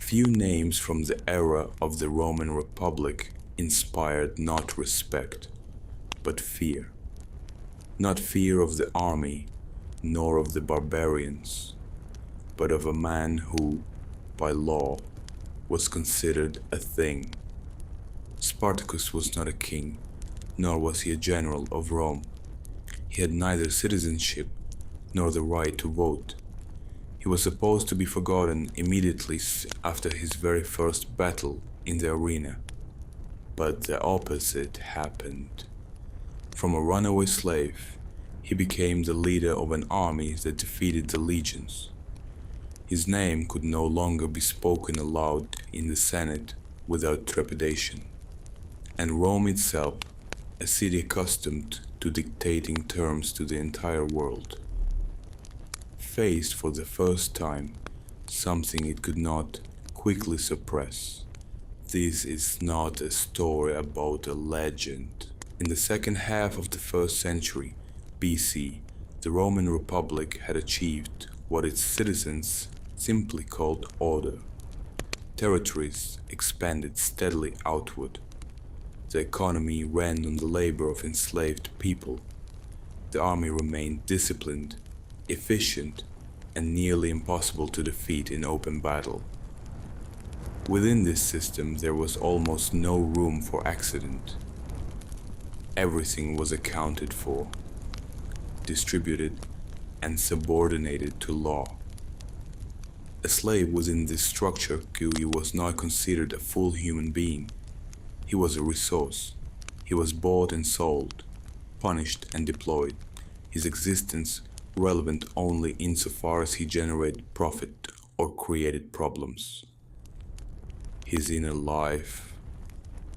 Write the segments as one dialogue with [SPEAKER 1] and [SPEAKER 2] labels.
[SPEAKER 1] Few names from the era of the Roman Republic inspired not respect, but fear. Not fear of the army, nor of the barbarians, but of a man who, by law, was considered a thing. Spartacus was not a king, nor was he a general of Rome. He had neither citizenship nor the right to vote. He was supposed to be forgotten immediately after his very first battle in the arena. But the opposite happened. From a runaway slave, he became the leader of an army that defeated the legions. His name could no longer be spoken aloud in the Senate without trepidation. And Rome itself, a city accustomed to dictating terms to the entire world, faced for the first time something it could not quickly suppress. This is not a story about a legend. In the second half of the first century BC, the Roman Republic had achieved what its citizens simply called order. Territories expanded steadily outward. The economy ran on the labor of enslaved people. The army remained disciplined, efficient, and nearly impossible to defeat in open battle. Within this system there was almost no room for accident. Everything was accounted for, distributed, and subordinated to law. A slave within this structure was not considered a full human being. He was a resource. He was bought and sold, punished and deployed, his existence relevant only insofar as he generated profit or created problems. His inner life,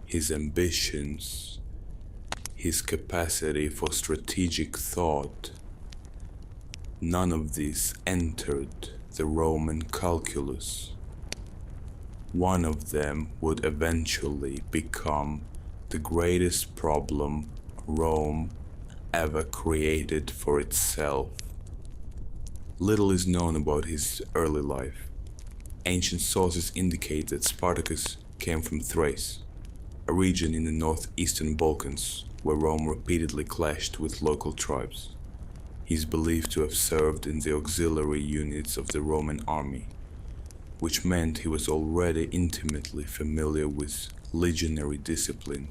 [SPEAKER 1] his ambitions, his capacity for strategic thought, none of this entered the Roman calculus. One of them would eventually become the greatest problem Rome ever created for itself. Little is known about his early life. Ancient sources indicate that Spartacus came from Thrace, a region in the northeastern Balkans where Rome repeatedly clashed with local tribes. He is believed to have served in the auxiliary units of the Roman army, which meant he was already intimately familiar with legionary discipline,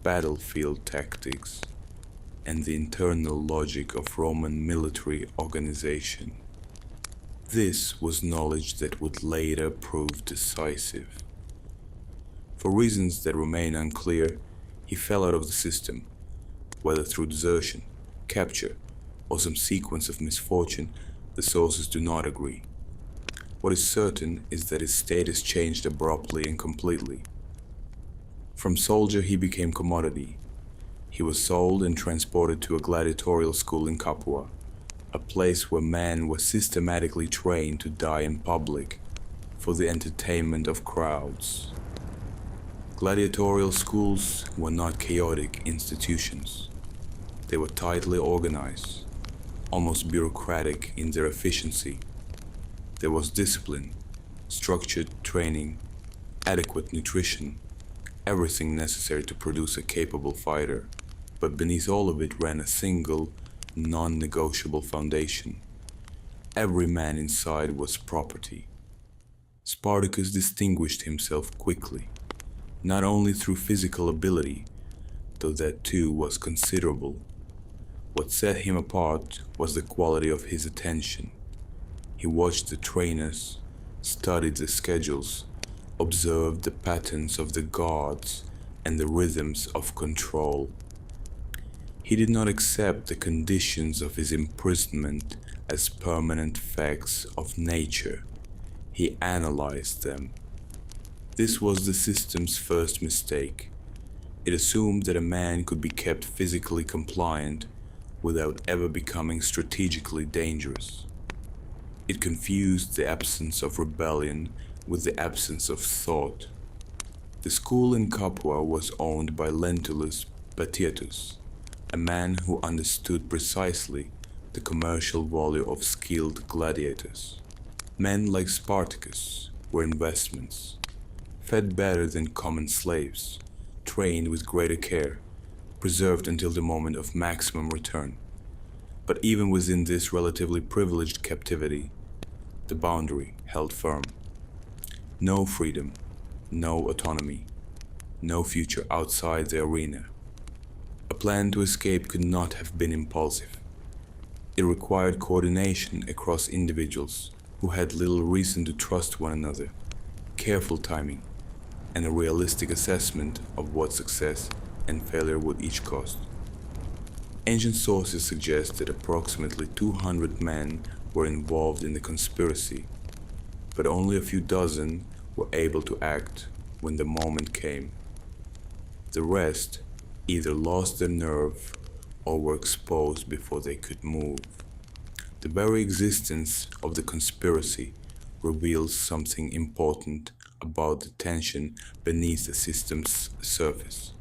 [SPEAKER 1] battlefield tactics, and the internal logic of Roman military organization. This was knowledge that would later prove decisive. For reasons that remain unclear, he fell out of the system, whether through desertion, capture, or some sequence of misfortune. The sources do not agree. What is certain is that his status changed abruptly and completely. From soldier he became commodity. He was sold and transported to a gladiatorial school in Capua, a place where men were systematically trained to die in public for the entertainment of crowds. Gladiatorial schools were not chaotic institutions. They were tightly organized, almost bureaucratic in their efficiency. There was discipline, structured training, adequate nutrition, everything necessary to produce a capable fighter. But beneath all of it ran a single, non-negotiable foundation. Every man inside was property. Spartacus distinguished himself quickly, not only through physical ability, though that too was considerable. What set him apart was the quality of his attention. He watched the trainers, studied the schedules, observed the patterns of the guards and the rhythms of control. He did not accept the conditions of his imprisonment as permanent facts of nature. He analyzed them. This was the system's first mistake. It assumed that a man could be kept physically compliant without ever becoming strategically dangerous. It confused the absence of rebellion with the absence of thought. The school in Capua was owned by Lentulus Batiatus, a man who understood precisely the commercial value of skilled gladiators. Men like Spartacus, were investments, fed better than common slaves, trained with greater care, preserved until the moment of maximum return. But even within this relatively privileged captivity, the boundary held firm. No freedom, no autonomy, no future outside the arena. A plan to escape could not have been impulsive. It required coordination across individuals who had little reason to trust one another, careful timing, and a realistic assessment of what success and failure would each cost. Ancient sources suggest that approximately 200 men were involved in the conspiracy, but only a few dozen were able to act when the moment came. The rest either lost their nerve or were exposed before they could move. The very existence of the conspiracy reveals something important about the tension beneath the system's surface.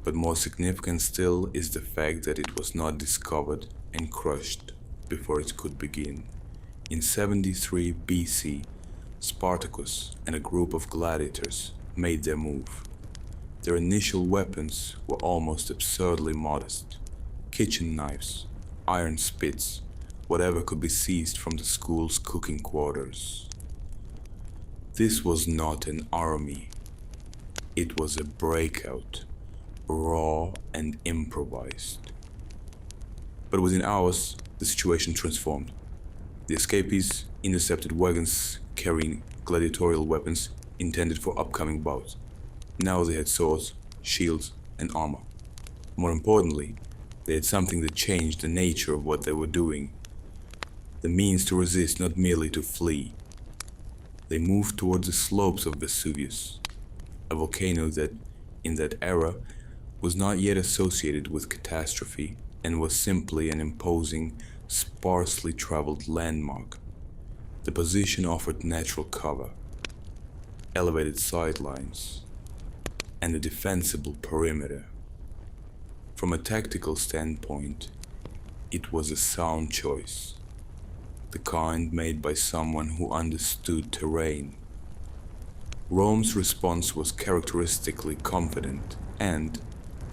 [SPEAKER 1] But more significant still is the fact that it was not discovered and crushed before it could begin. In 73 BC, Spartacus and a group of gladiators made their move. Their initial weapons were almost absurdly modest: kitchen knives, iron spits, whatever could be seized from the school's cooking quarters. This was not an army, it was a breakout, raw and improvised. But within hours, the situation transformed. The escapees intercepted wagons carrying gladiatorial weapons intended for upcoming bouts. Now they had swords, shields, and armor. More importantly, they had something that changed the nature of what they were doing. The means to resist, not merely to flee. They moved towards the slopes of Vesuvius, a volcano that, in that era, was not yet associated with catastrophe and was simply an imposing, sparsely traveled landmark. The position offered natural cover, elevated sidelines, and a defensible perimeter. From a tactical standpoint, it was a sound choice, the kind made by someone who understood terrain. Rome's response was characteristically confident and,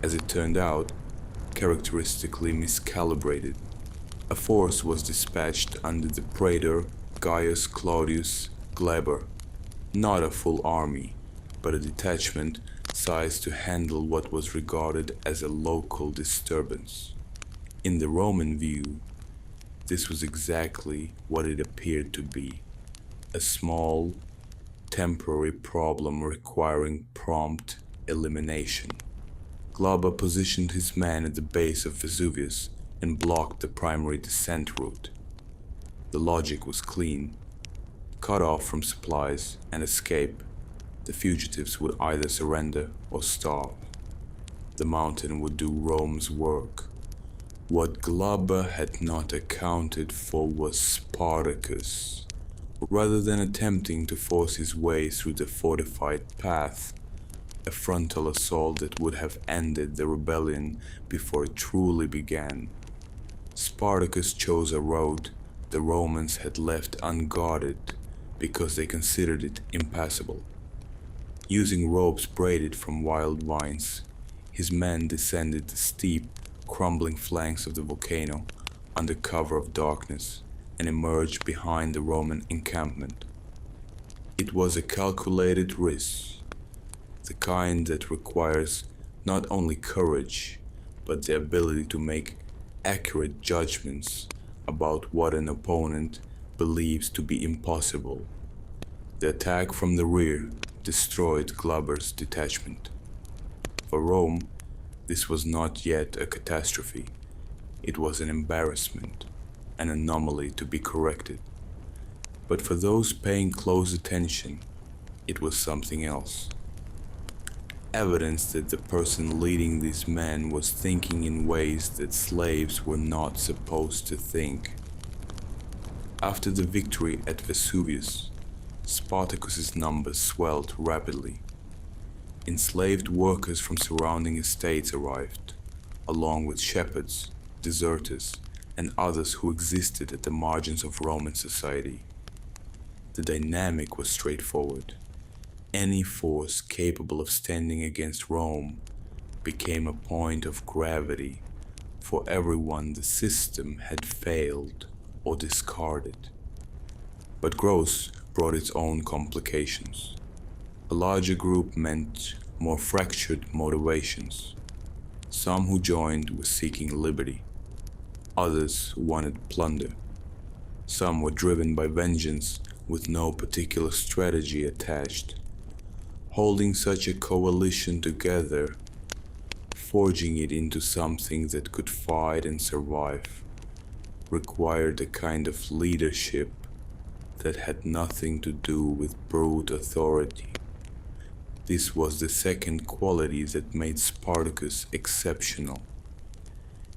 [SPEAKER 1] as it turned out, characteristically miscalibrated. A force was dispatched under the praetor Gaius Claudius Glaber, not a full army, but a detachment sized to handle what was regarded as a local disturbance. In the Roman view, this was exactly what it appeared to be: a small, temporary problem requiring prompt elimination. Glaber positioned his men at the base of Vesuvius and blocked the primary descent route. The logic was clean: cut off from supplies and escape, the fugitives would either surrender or starve. The mountain would do Rome's work. What Glaber had not accounted for was Spartacus. Rather than attempting to force his way through the fortified path, a frontal assault that would have ended the rebellion before it truly began, Spartacus chose a road the Romans had left unguarded because they considered it impassable. Using ropes braided from wild vines, his men descended the steep, crumbling flanks of the volcano under cover of darkness and emerged behind the Roman encampment. It was a calculated risk, the kind that requires not only courage, but the ability to make accurate judgments about what an opponent believes to be impossible. The attack from the rear destroyed Glaber's detachment. For Rome, this was not yet a catastrophe. It was an embarrassment, an anomaly to be corrected. But for those paying close attention, it was something else. Evidence that the person leading these men was thinking in ways that slaves were not supposed to think. After the victory at Vesuvius, Spartacus's numbers swelled rapidly. Enslaved workers from surrounding estates arrived, along with shepherds, deserters, and others who existed at the margins of Roman society. The dynamic was straightforward. Any force capable of standing against Rome became a point of gravity for everyone the system had failed or discarded. But growth brought its own complications. A larger group meant more fractured motivations. Some who joined were seeking liberty, others wanted plunder. Some were driven by vengeance with no particular strategy attached. Holding such a coalition together, forging it into something that could fight and survive, required a kind of leadership that had nothing to do with brute authority. This was the second quality that made Spartacus exceptional: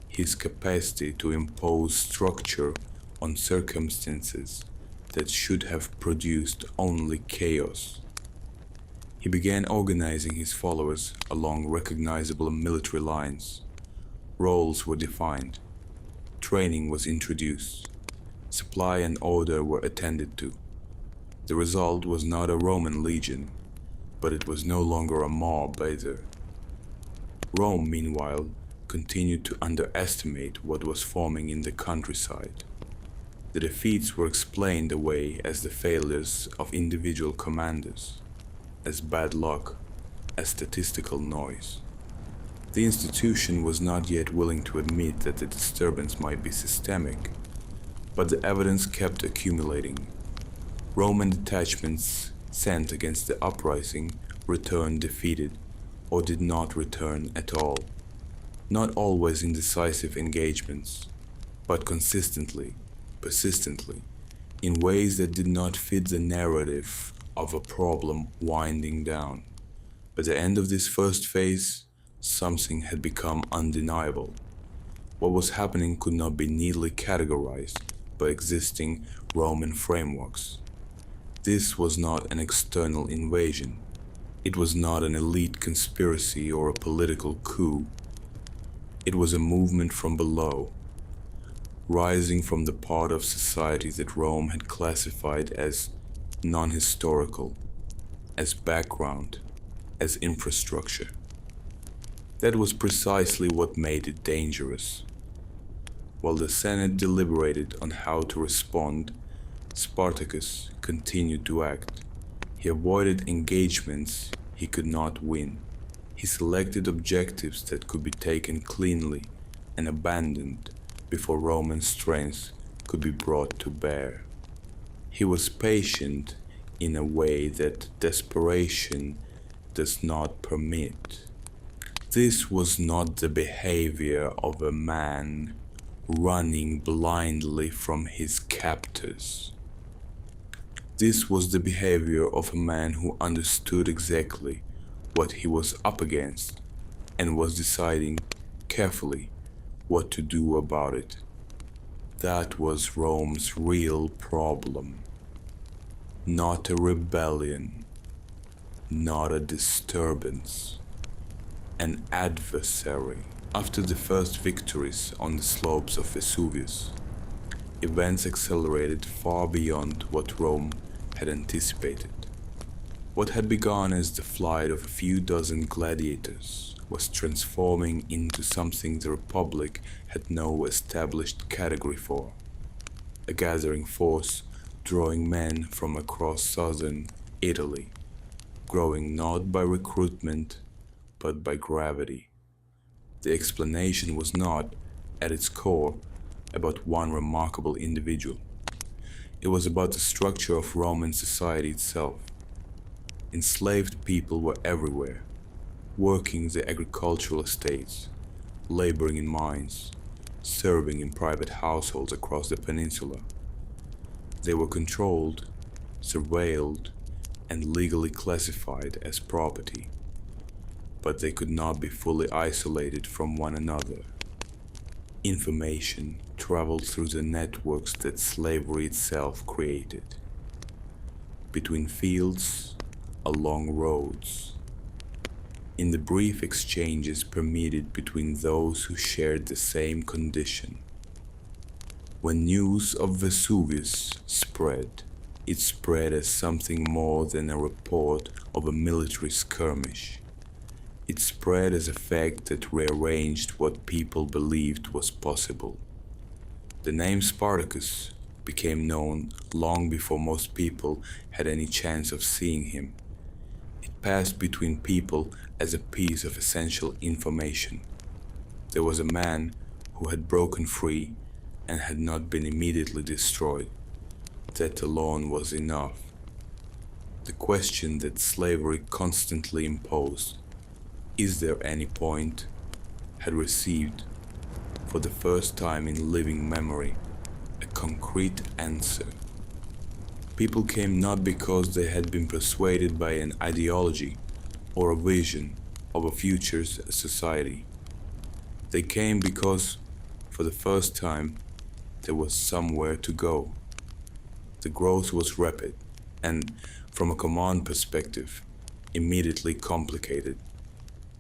[SPEAKER 1] his capacity to impose structure on circumstances that should have produced only chaos. He began organizing his followers along recognizable military lines. Roles were defined, training was introduced, supply and order were attended to. The result was not a Roman legion, but it was no longer a mob either. Rome, meanwhile, continued to underestimate what was forming in the countryside. The defeats were explained away as the failures of individual commanders, as bad luck, as statistical noise. The institution was not yet willing to admit that the disturbance might be systemic, but the evidence kept accumulating. Roman detachments sent against the uprising returned defeated, or did not return at all. Not always in decisive engagements, but consistently, persistently, in ways that did not fit the narrative of a problem winding down. By the end of this first phase, something had become undeniable. What was happening could not be neatly categorized by existing Roman frameworks. This was not an external invasion. It was not an elite conspiracy or a political coup. It was a movement from below, rising from the part of society that Rome had classified as non-historical, as background, as infrastructure. That was precisely what made it dangerous. While the Senate deliberated on how to respond, Spartacus continued to act. He avoided engagements he could not win. He selected objectives that could be taken cleanly and abandoned before Roman strength could be brought to bear. He was patient in a way that desperation does not permit. This was not the behavior of a man running blindly from his captors. This was the behavior of a man who understood exactly what he was up against and was deciding carefully what to do about it. That was Rome's real problem. Not a rebellion, not a disturbance, an adversary. After the first victories on the slopes of Vesuvius, events accelerated far beyond what Rome had anticipated. What had begun as the flight of a few dozen gladiators was transforming into something the Republic had no established category for: a gathering force drawing men from across southern Italy, growing not by recruitment but by gravity. The explanation was not, at its core, about one remarkable individual. It was about the structure of Roman society itself. Enslaved people were everywhere, working the agricultural estates, laboring in mines, serving in private households across the peninsula. They were controlled, surveilled, and legally classified as property, but they could not be fully isolated from one another. Information traveled through the networks that slavery itself created, between fields, along roads, in the brief exchanges permitted between those who shared the same condition. When news of Vesuvius spread, it spread as something more than a report of a military skirmish. It spread as a fact that rearranged what people believed was possible. The name Spartacus became known long before most people had any chance of seeing him. It passed between people as a piece of essential information. There was a man who had broken free and had not been immediately destroyed. That alone was enough. The question that slavery constantly imposed, is there any point, had received, for the first time in living memory, a concrete answer. People came not because they had been persuaded by an ideology or a vision of a future society. They came because, for the first time, there was somewhere to go. The growth was rapid and, from a command perspective, immediately complicated.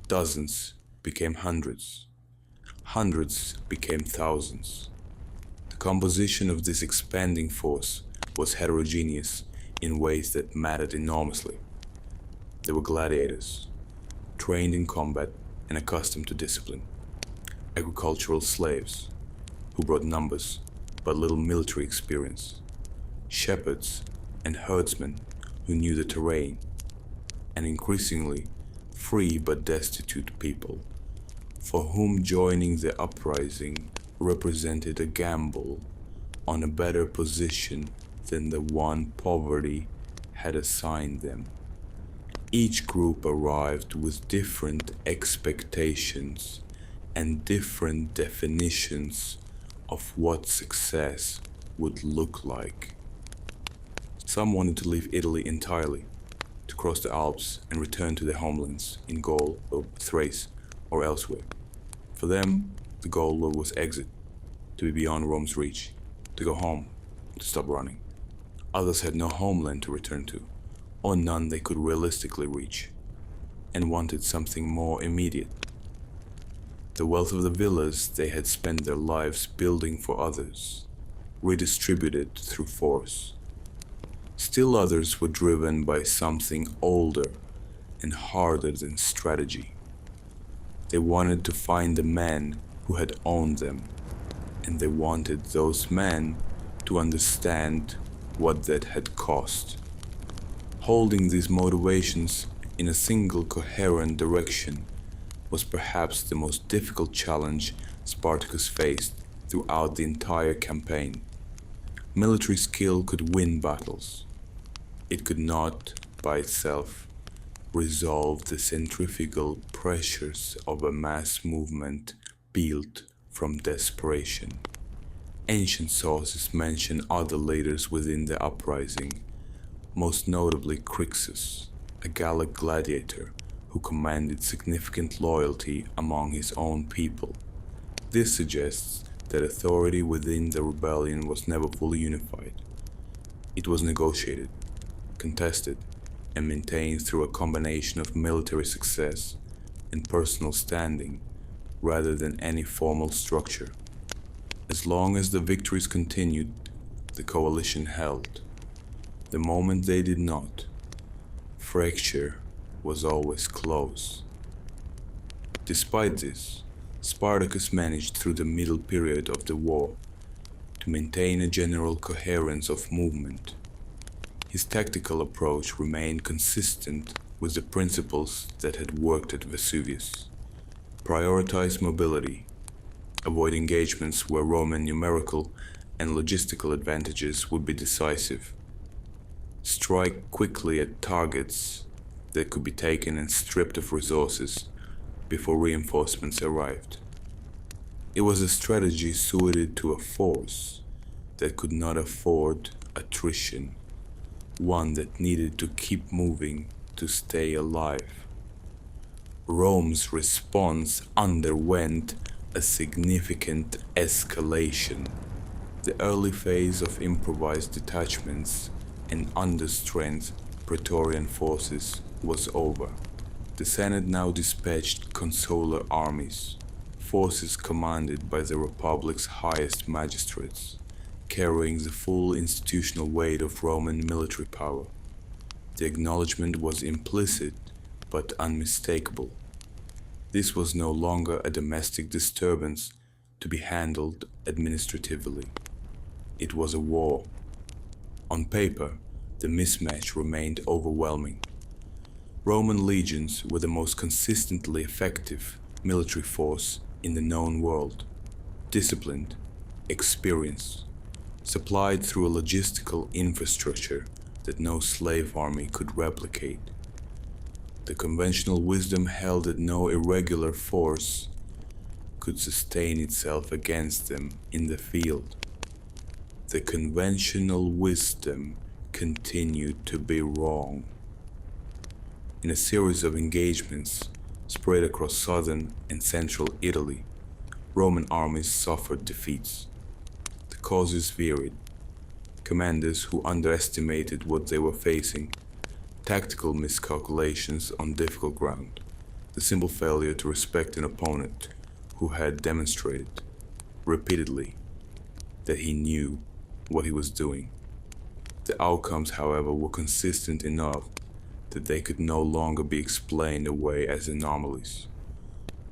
[SPEAKER 1] Dozens became hundreds. Hundreds became thousands. The composition of this expanding force was heterogeneous in ways that mattered enormously. There were gladiators, trained in combat and accustomed to discipline. Agricultural slaves, who brought numbers but little military experience. Shepherds and herdsmen who knew the terrain. And increasingly, free but destitute people, for whom joining the uprising represented a gamble on a better position than the one poverty had assigned them. Each group arrived with different expectations and different definitions of what success would look like. Some wanted to leave Italy entirely, to cross the Alps and return to their homelands in Gaul or Thrace or elsewhere. For them, the goal was exit, to be beyond Rome's reach, to go home, to stop running. Others had no homeland to return to, or none they could realistically reach, and wanted something more immediate. The wealth of the villas they had spent their lives building for others, redistributed through force. Still others were driven by something older and harder than strategy. They wanted to find the men who had owned them, and they wanted those men to understand what that had cost. Holding these motivations in a single coherent direction was perhaps the most difficult challenge Spartacus faced throughout the entire campaign. Military skill could win battles. It could not, by itself, resolve the centrifugal pressures of a mass movement built from desperation. Ancient sources mention other leaders within the uprising, most notably Crixus, a Gallic gladiator who commanded significant loyalty among his own people. This suggests that authority within the rebellion was never fully unified. It was negotiated, contested, and maintained through a combination of military success and personal standing rather than any formal structure. As long as the victories continued, the coalition held. The moment they did not, fracture was always close. Despite this, Spartacus managed through the middle period of the war to maintain a general coherence of movement. His tactical approach remained consistent with the principles that had worked at Vesuvius. Prioritize mobility, avoid engagements where Roman numerical and logistical advantages would be decisive, strike quickly at targets that could be taken and stripped of resources before reinforcements arrived. It was a strategy suited to a force that could not afford attrition, one that needed to keep moving to stay alive. Rome's response underwent a significant escalation. The early phase of improvised detachments and understrength Praetorian forces was over. The Senate now dispatched consular armies, forces commanded by the Republic's highest magistrates, carrying the full institutional weight of Roman military power. The acknowledgement was implicit but unmistakable. This was no longer a domestic disturbance to be handled administratively. It was a war. On paper, the mismatch remained overwhelming. Roman legions were the most consistently effective military force in the known world, disciplined, experienced, supplied through a logistical infrastructure that no slave army could replicate. The conventional wisdom held that no irregular force could sustain itself against them in the field. The conventional wisdom continued to be wrong. In a series of engagements spread across southern and central Italy, Roman armies suffered defeats. The causes varied. Commanders who underestimated what they were facing, tactical miscalculations on difficult ground, the simple failure to respect an opponent who had demonstrated repeatedly that he knew what he was doing. The outcomes, however, were consistent enough that they could no longer be explained away as anomalies.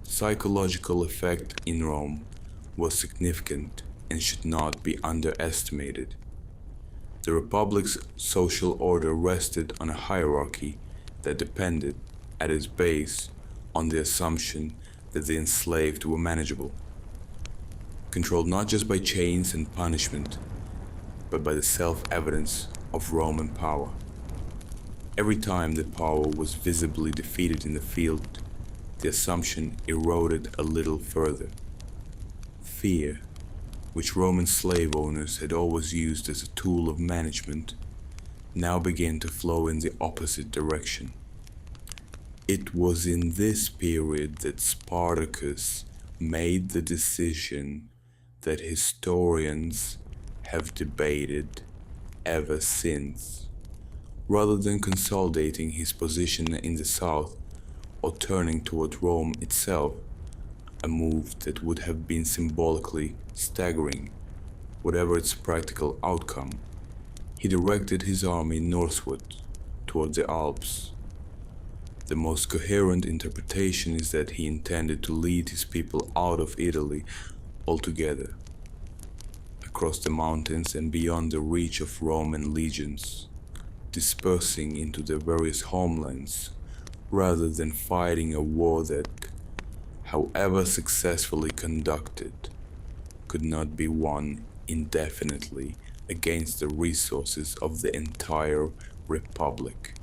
[SPEAKER 1] Psychological effect in Rome was significant and should not be underestimated. The Republic's social order rested on a hierarchy that depended, at its base, on the assumption that the enslaved were manageable, controlled not just by chains and punishment, but by the self-evidence of Roman power. Every time that power was visibly defeated in the field, the assumption eroded a little further. Fear, which Roman slave owners had always used as a tool of management, now began to flow in the opposite direction. It was in this period that Spartacus made the decision that historians have debated ever since. Rather than consolidating his position in the south or turning toward Rome itself, a move that would have been symbolically staggering, whatever its practical outcome, he directed his army northward toward the Alps. The most coherent interpretation is that he intended to lead his people out of Italy altogether, across the mountains and beyond the reach of Roman legions, dispersing into their various homelands, rather than fighting a war that, however successfully conducted, could not be won indefinitely against the resources of the entire Republic.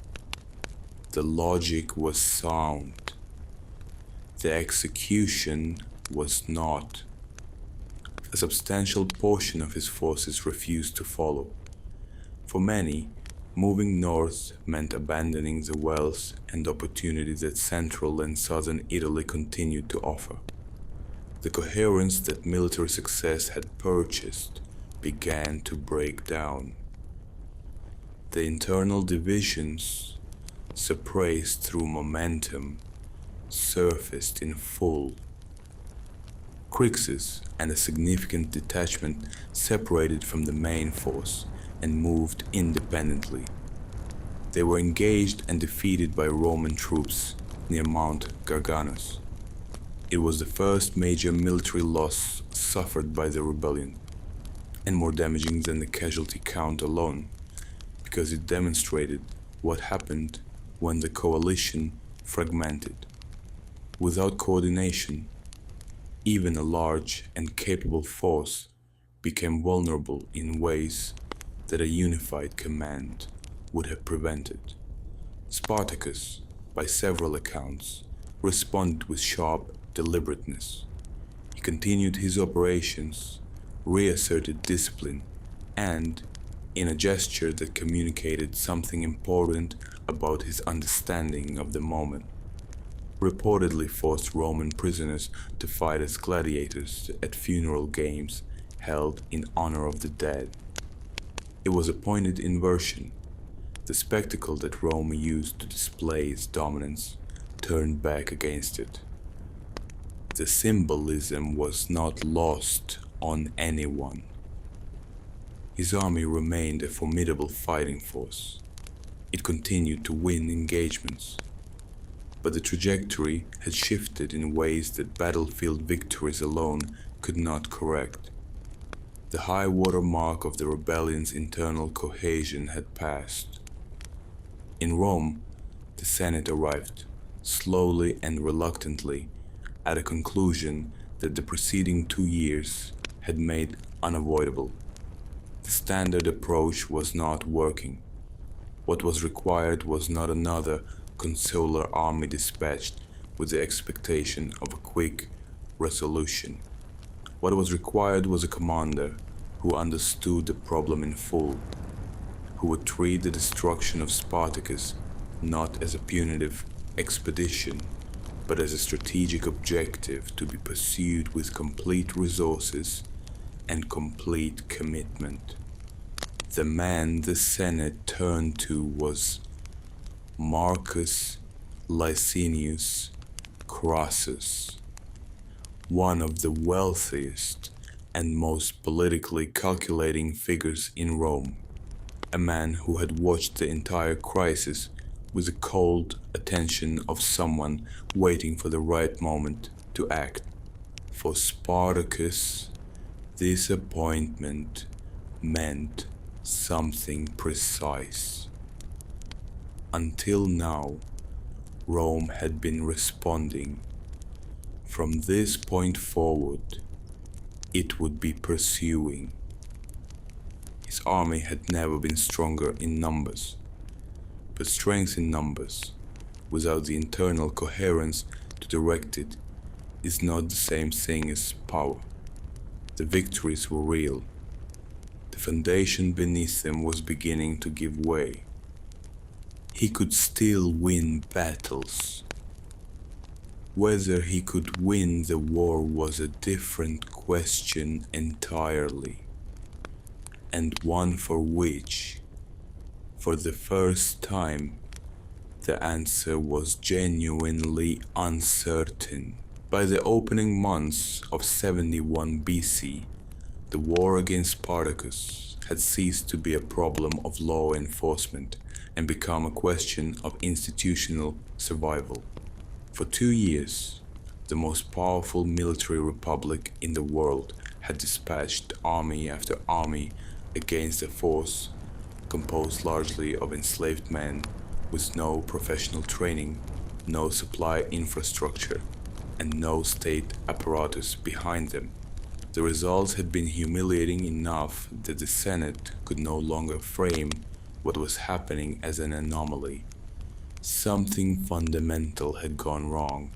[SPEAKER 1] The logic was sound. The execution was not. A substantial portion of his forces refused to follow. For many, moving north meant abandoning the wealth and opportunities that central and southern Italy continued to offer. The coherence that military success had purchased began to break down. The internal divisions, suppressed through momentum, surfaced in full. Crixus and a significant detachment separated from the main force and moved independently. They were engaged and defeated by Roman troops near Mount Garganus. It was the first major military loss suffered by the rebellion, and more damaging than the casualty count alone, because it demonstrated what happened when the coalition fragmented. Without coordination, even a large and capable force became vulnerable in ways that a unified command would have prevented. Spartacus, by several accounts, responded with sharp deliberateness. He continued his operations, reasserted discipline, and, in a gesture that communicated something important about his understanding of the moment, reportedly forced Roman prisoners to fight as gladiators at funeral games held in honor of the dead. It was a pointed inversion. The spectacle that Rome used to display its dominance turned back against it. The symbolism was not lost on anyone. His army remained a formidable fighting force. It continued to win engagements, but the trajectory had shifted in ways that battlefield victories alone could not correct. The high water mark of the rebellion's internal cohesion had passed. In Rome, the Senate arrived, slowly and reluctantly, at a conclusion that the preceding 2 years had made unavoidable. The standard approach was not working. What was required was not another consular army dispatched with the expectation of a quick resolution. What was required was a commander who understood the problem in full, who would treat the destruction of Spartacus not as a punitive expedition, but as a strategic objective to be pursued with complete resources and complete commitment. The man the Senate turned to was Marcus Licinius Crassus, one of the wealthiest and most politically calculating figures in Rome, a man who had watched the entire crisis with the cold attention of someone waiting for the right moment to act. For Spartacus, this appointment meant something precise. Until now, Rome had been responding. From this point forward, it would be pursuing. His army had never been stronger in numbers, but strength in numbers, without the internal coherence to direct it, is not the same thing as power. The victories were real. The foundation beneath them was beginning to give way. He could still win battles. Whether he could win the war was a different question entirely, and one for which, for the first time, the answer was genuinely uncertain. By the opening months of 71 BC, the war against Spartacus had ceased to be a problem of law enforcement and become a question of institutional survival. For 2 years, the most powerful military republic in the world had dispatched army after army against a force composed largely of enslaved men with no professional training, no supply infrastructure, and no state apparatus behind them. The results had been humiliating enough that the Senate could no longer frame what was happening as an anomaly. Something fundamental had gone wrong,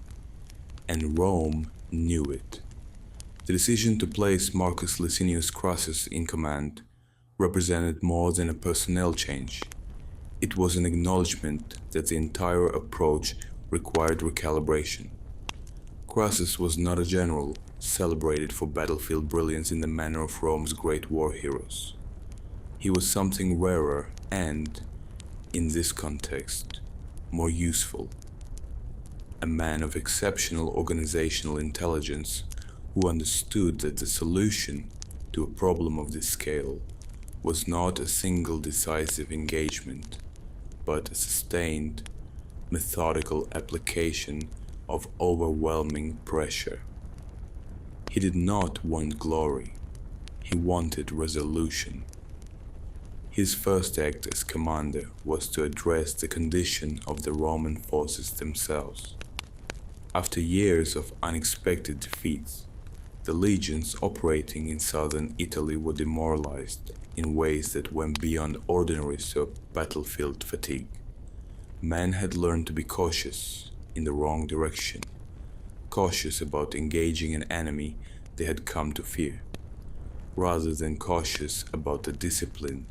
[SPEAKER 1] and Rome knew it. The decision to place Marcus Licinius Crassus in command represented more than a personnel change. It was an acknowledgement that the entire approach required recalibration. Crassus was not a general celebrated for battlefield brilliance in the manner of Rome's great war heroes. He was something rarer and, in this context, more useful. A man of exceptional organizational intelligence who understood that the solution to a problem of this scale was not a single decisive engagement, but a sustained, methodical application of overwhelming pressure. He did not want glory, he wanted resolution. His first act as commander was to address the condition of the Roman forces themselves. After years of unexpected defeats, the legions operating in southern Italy were demoralized in ways that went beyond ordinary battlefield fatigue. Men had learned to be cautious in the wrong direction, cautious about engaging an enemy they had come to fear, rather than cautious about the discipline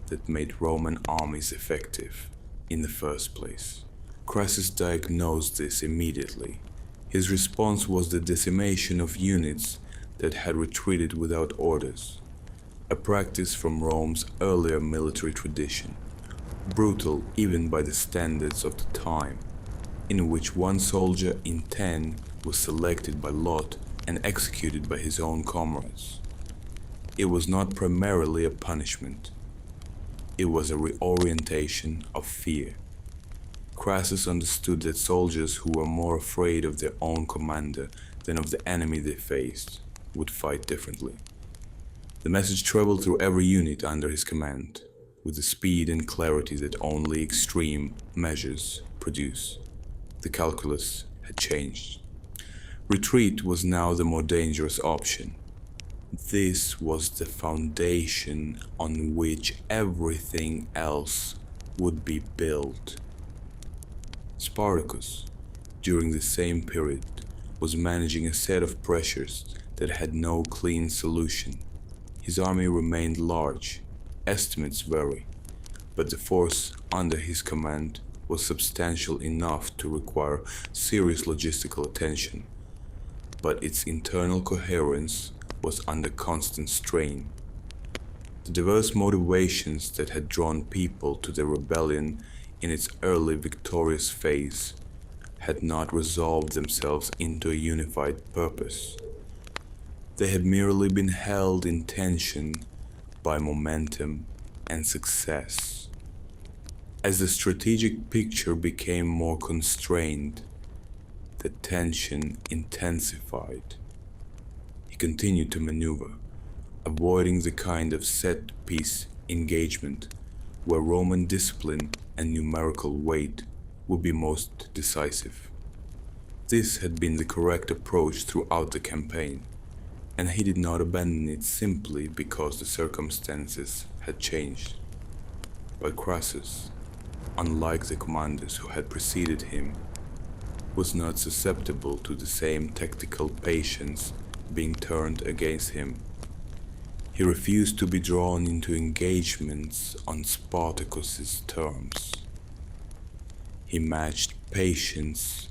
[SPEAKER 1] that made Roman armies effective in the first place. Crassus diagnosed this immediately. His response was the decimation of units that had retreated without orders, a practice from Rome's earlier military tradition, brutal even by the standards of the time, in which one soldier in 10 was selected by lot and executed by his own comrades. It was not primarily a punishment. It was a reorientation of fear. Crassus understood that soldiers who were more afraid of their own commander than of the enemy they faced would fight differently. The message traveled through every unit under his command, with the speed and clarity that only extreme measures produce. The calculus had changed. Retreat was now the more dangerous option. This was the foundation on which everything else would be built. Spartacus, during the same period, was managing a set of pressures that had no clean solution. His army remained large, estimates vary, but the force under his command was substantial enough to require serious logistical attention, but its internal coherence was under constant strain. The diverse motivations that had drawn people to the rebellion in its early victorious phase had not resolved themselves into a unified purpose. They had merely been held in tension by momentum and success. As the strategic picture became more constrained, the tension intensified. He continued to maneuver, avoiding the kind of set-piece engagement where Roman discipline and numerical weight would be most decisive. This had been the correct approach throughout the campaign, and he did not abandon it simply because the circumstances had changed. But Crassus, unlike the commanders who had preceded him, was not susceptible to the same tactical patience being turned against him. He refused to be drawn into engagements on Spartacus's terms. He matched patience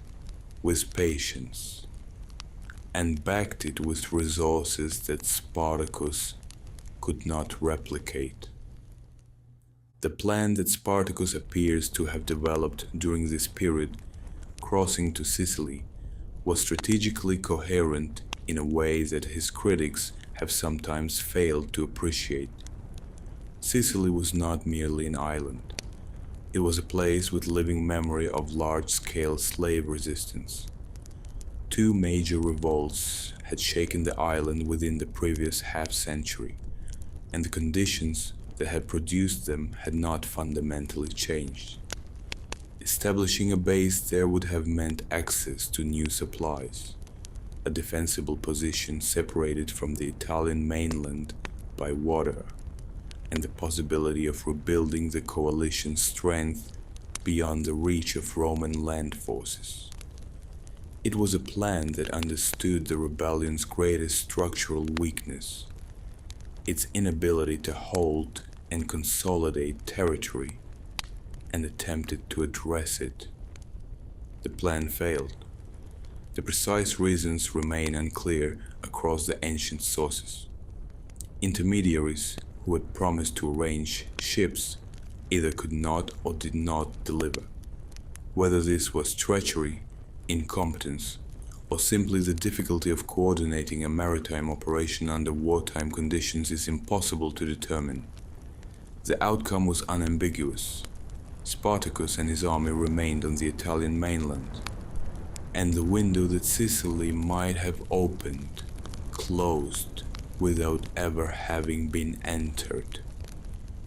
[SPEAKER 1] with patience, and backed it with resources that Spartacus could not replicate. The plan that Spartacus appears to have developed during this period, crossing to Sicily, was strategically coherent in a way that his critics have sometimes failed to appreciate. Sicily was not merely an island. It was a place with living memory of large-scale slave resistance. Two major revolts had shaken the island within the previous half-century, and the conditions that had produced them had not fundamentally changed. Establishing a base there would have meant access to new supplies, a defensible position separated from the Italian mainland by water, and the possibility of rebuilding the coalition's strength beyond the reach of Roman land forces. It was a plan that understood the rebellion's greatest structural weakness, its inability to hold and consolidate territory, and attempted to address it. The plan failed. The precise reasons remain unclear across the ancient sources. Intermediaries who had promised to arrange ships either could not or did not deliver. Whether this was treachery, incompetence, or simply the difficulty of coordinating a maritime operation under wartime conditions is impossible to determine. The outcome was unambiguous. Spartacus and his army remained on the Italian mainland, and the window that Sicily might have opened closed without ever having been entered.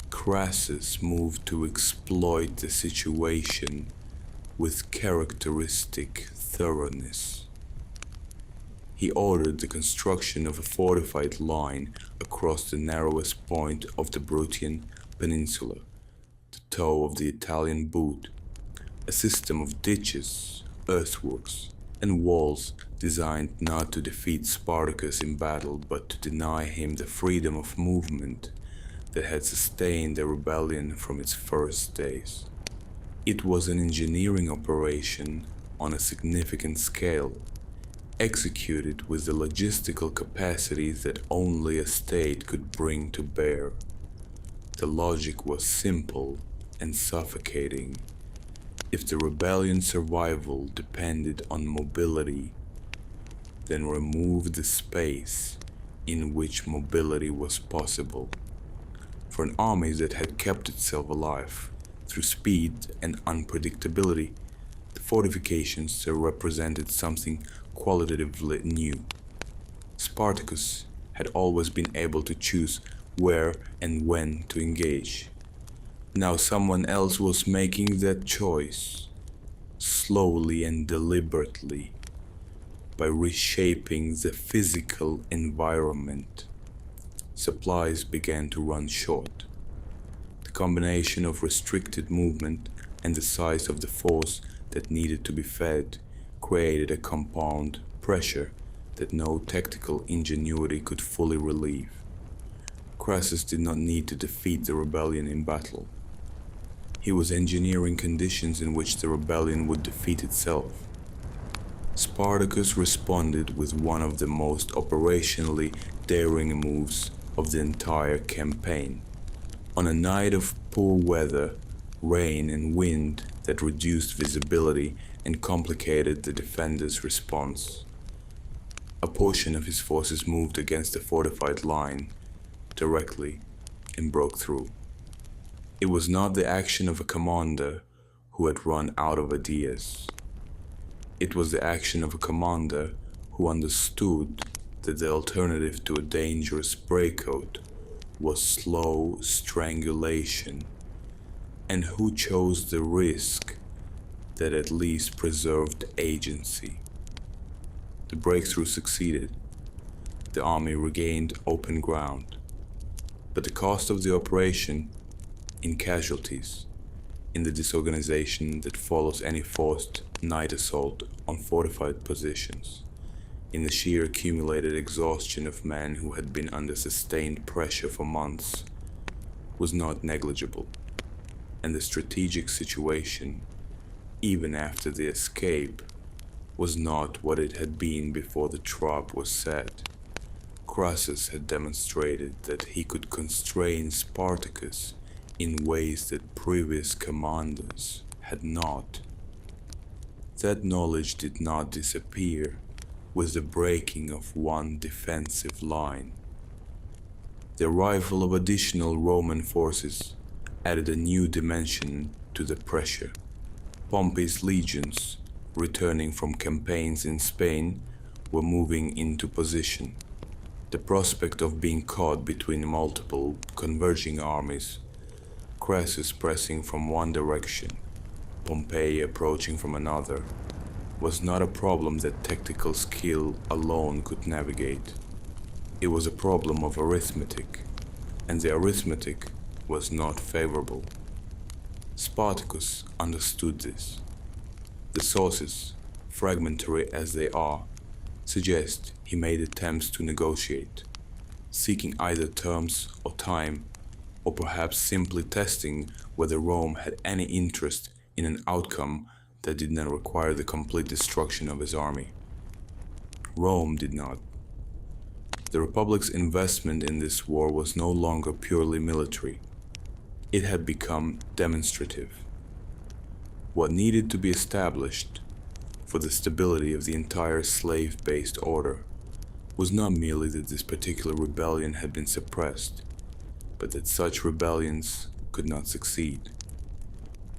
[SPEAKER 1] Crassus moved to exploit the situation with characteristic thoroughness. He ordered the construction of a fortified line across the narrowest point of the Bruttian Peninsula, the toe of the Italian boot, a system of ditches, earthworks, and walls designed not to defeat Spartacus in battle but to deny him the freedom of movement that had sustained the rebellion from its first days. It was an engineering operation on a significant scale, executed with the logistical capacities that only a state could bring to bear. The logic was simple and suffocating. If the rebellion's survival depended on mobility, then remove the space in which mobility was possible. For an army that had kept itself alive through speed and unpredictability, the fortifications represented something qualitatively new. Spartacus had always been able to choose where and when to engage. Now someone else was making that choice, slowly and deliberately, by reshaping the physical environment. Supplies began to run short. The combination of restricted movement and the size of the force that needed to be fed created a compound pressure that no tactical ingenuity could fully relieve. Crassus did not need to defeat the rebellion in battle. He was engineering conditions in which the rebellion would defeat itself. Spartacus responded with one of the most operationally daring moves of the entire campaign. On a night of poor weather, rain and wind that reduced visibility and complicated the defenders' response, a portion of his forces moved against the fortified line directly and broke through. It was not the action of a commander who had run out of ideas. It was the action of a commander who understood that the alternative to a dangerous breakout was slow strangulation, and who chose the risk that at least preserved agency. The breakthrough succeeded. The army regained open ground, but the cost of the operation in casualties, in the disorganization that follows any forced night assault on fortified positions, in the sheer accumulated exhaustion of men who had been under sustained pressure for months, was not negligible, and the strategic situation, even after the escape, was not what it had been before the trap was set. Crassus had demonstrated that he could constrain Spartacus in ways that previous commanders had not. That knowledge did not disappear with the breaking of one defensive line. The arrival of additional Roman forces added a new dimension to the pressure. Pompey's legions, returning from campaigns in Spain, were moving into position. The prospect of being caught between multiple converging armies, Crassus pressing from one direction, Pompey approaching from another, was not a problem that tactical skill alone could navigate. It was a problem of arithmetic, and the arithmetic was not favorable. Spartacus understood this. The sources, fragmentary as they are, suggest he made attempts to negotiate, seeking either terms or time, or perhaps simply testing whether Rome had any interest in an outcome that did not require the complete destruction of his army. Rome did not. The Republic's investment in this war was no longer purely military. It had become demonstrative. What needed to be established for the stability of the entire slave-based order was not merely that this particular rebellion had been suppressed, but that such rebellions could not succeed.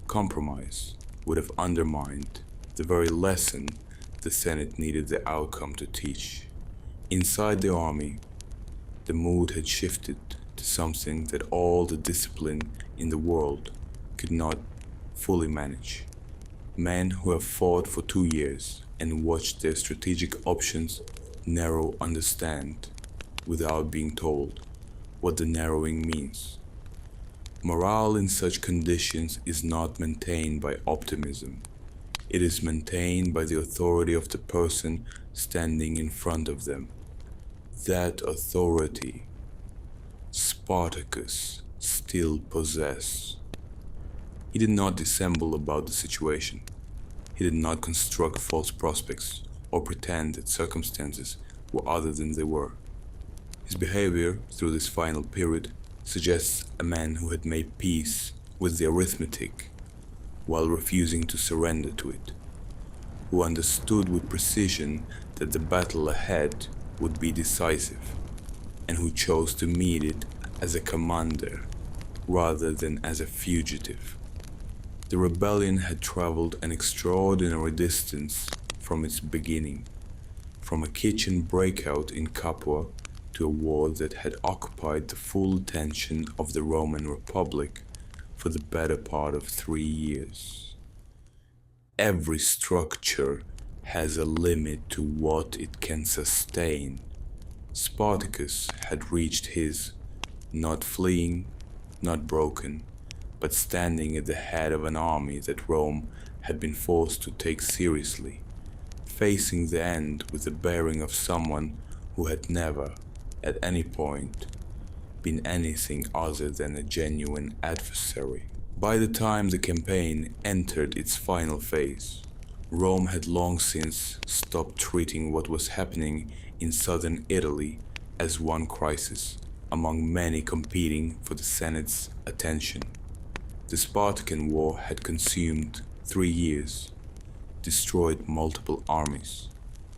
[SPEAKER 1] Compromise would have undermined the very lesson the Senate needed the outcome to teach. Inside the army, the mood had shifted to something that all the discipline in the world could not fully manage. Men who have fought for 2 years and watched their strategic options narrow understand, without being told, what the narrowing means. Morale in such conditions is not maintained by optimism. It is maintained by the authority of the person standing in front of them. That authority Spartacus still possessed. He did not dissemble about the situation. He did not construct false prospects or pretend that circumstances were other than they were. His behavior through this final period suggests a man who had made peace with the arithmetic while refusing to surrender to it, who understood with precision that the battle ahead would be decisive, and who chose to meet it as a commander rather than as a fugitive. The rebellion had traveled an extraordinary distance from its beginning, from a kitchen breakout in Capua to a war that had occupied the full attention of the Roman Republic for the better part of 3 years. Every structure has a limit to what it can sustain. Spartacus had reached his, not fleeing, not broken, but standing at the head of an army that Rome had been forced to take seriously, facing the end with the bearing of someone who had never, at any point, been anything other than a genuine adversary. By the time the campaign entered its final phase, Rome had long since stopped treating what was happening in southern Italy as one crisis among many competing for the Senate's attention. The Spartan War had consumed 3 years, destroyed multiple armies,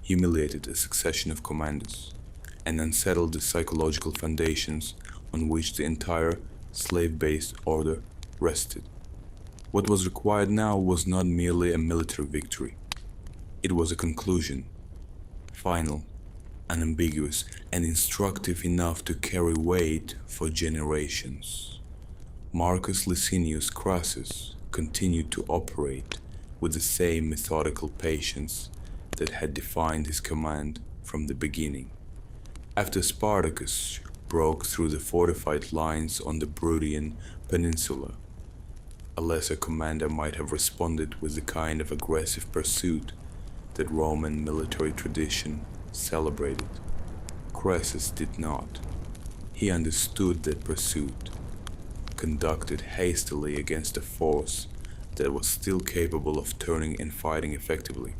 [SPEAKER 1] humiliated a succession of commanders, and unsettled the psychological foundations on which the entire slave-based order rested. What was required now was not merely a military victory. It was a conclusion, final, unambiguous, and instructive enough to carry weight for generations. Marcus Licinius Crassus continued to operate with the same methodical patience that had defined his command from the beginning. After Spartacus broke through the fortified lines on the Bruttian Peninsula, a lesser commander might have responded with the kind of aggressive pursuit that Roman military tradition celebrated. Crassus did not. He understood that pursuit, conducted hastily against a force that was still capable of turning and fighting effectively,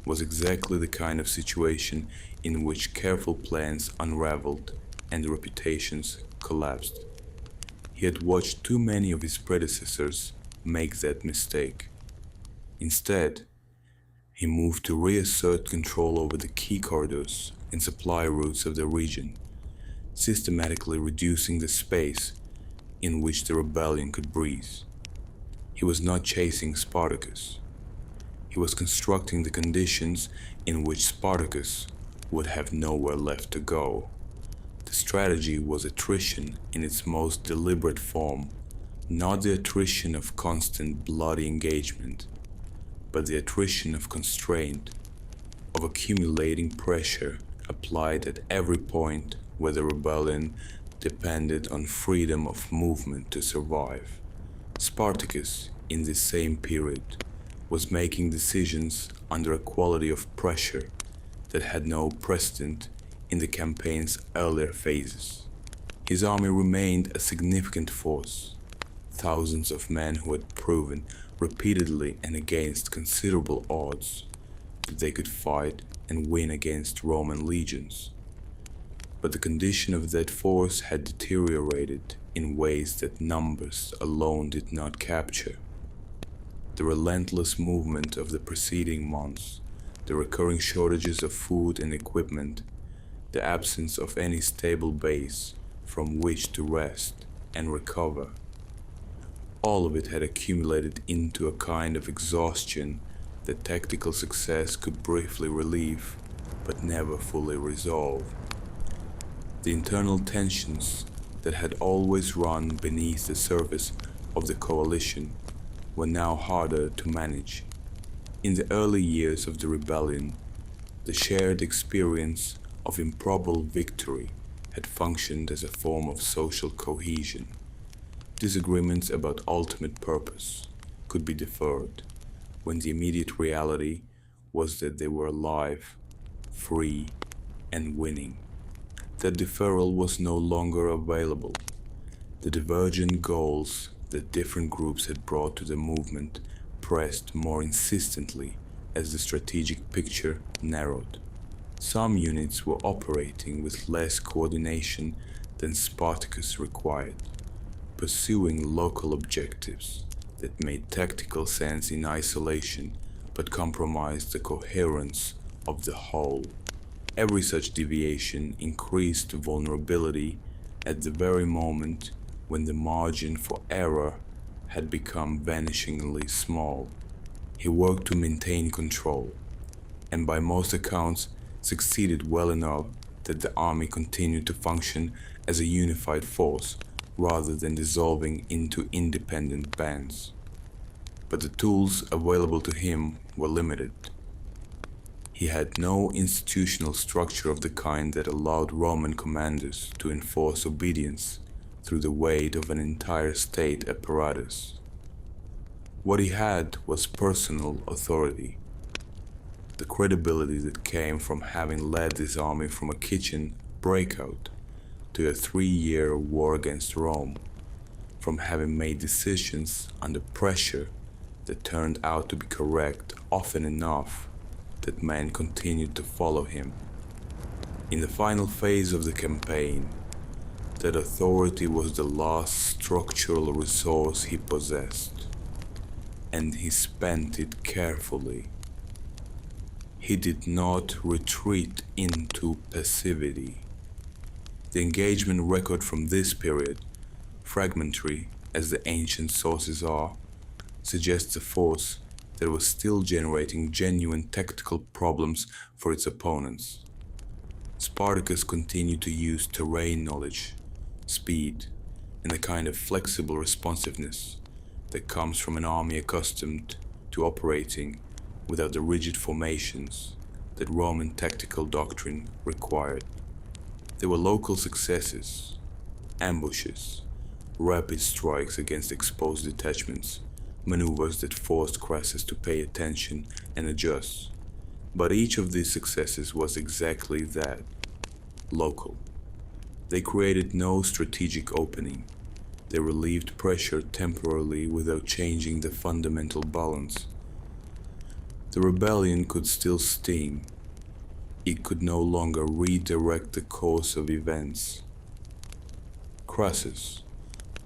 [SPEAKER 1] was exactly the kind of situation in which careful plans unraveled and reputations collapsed. He had watched too many of his predecessors make that mistake. Instead, he moved to reassert control over the key corridors and supply routes of the region, systematically reducing the space in which the rebellion could breathe. He was not chasing Spartacus. He was constructing the conditions in which Spartacus would have nowhere left to go. The strategy was attrition in its most deliberate form, not the attrition of constant bloody engagement, but the attrition of constraint, of accumulating pressure applied at every point where the rebellion depended on freedom of movement to survive. Spartacus, in this same period, was making decisions under a quality of pressure that had no precedent in the campaign's earlier phases. His army remained a significant force, thousands of men who had proven repeatedly and against considerable odds that they could fight and win against Roman legions. But the condition of that force had deteriorated in ways that numbers alone did not capture. The relentless movement of the preceding months, the recurring shortages of food and equipment, the absence of any stable base from which to rest and recover, all of it had accumulated into a kind of exhaustion that tactical success could briefly relieve, but never fully resolve. The internal tensions that had always run beneath the surface of the coalition were now harder to manage. In the early years of the rebellion, the shared experience of improbable victory had functioned as a form of social cohesion. Disagreements about ultimate purpose could be deferred when the immediate reality was that they were alive, free, and winning. That deferral was no longer available. The divergent goals that different groups had brought to the movement pressed more insistently as the strategic picture narrowed. Some units were operating with less coordination than Spartacus required, pursuing local objectives that made tactical sense in isolation but compromised the coherence of the whole. Every such deviation increased vulnerability at the very moment when the margin for error had become vanishingly small. He worked to maintain control, and by most accounts succeeded well enough that the army continued to function as a unified force rather than dissolving into independent bands. But the tools available to him were limited. He had no institutional structure of the kind that allowed Roman commanders to enforce obedience through the weight of an entire state apparatus. What he had was personal authority, the credibility that came from having led this army from a kitchen breakout to a 3-year war against Rome, from having made decisions under pressure that turned out to be correct often enough that men continued to follow him. In the final phase of the campaign, that authority was the last structural resource he possessed, and he spent it carefully. He did not retreat into passivity. The engagement record from this period, fragmentary as the ancient sources are, suggests a force that was still generating genuine tactical problems for its opponents. Spartacus continued to use terrain knowledge, speed, and a kind of flexible responsiveness that comes from an army accustomed to operating without the rigid formations that Roman tactical doctrine required. There were local successes, ambushes, rapid strikes against exposed detachments, maneuvers that forced Crassus to pay attention and adjust. But each of these successes was exactly that, local. They created no strategic opening. They relieved pressure temporarily without changing the fundamental balance. The rebellion could still sting. It could no longer redirect the course of events. Crassus,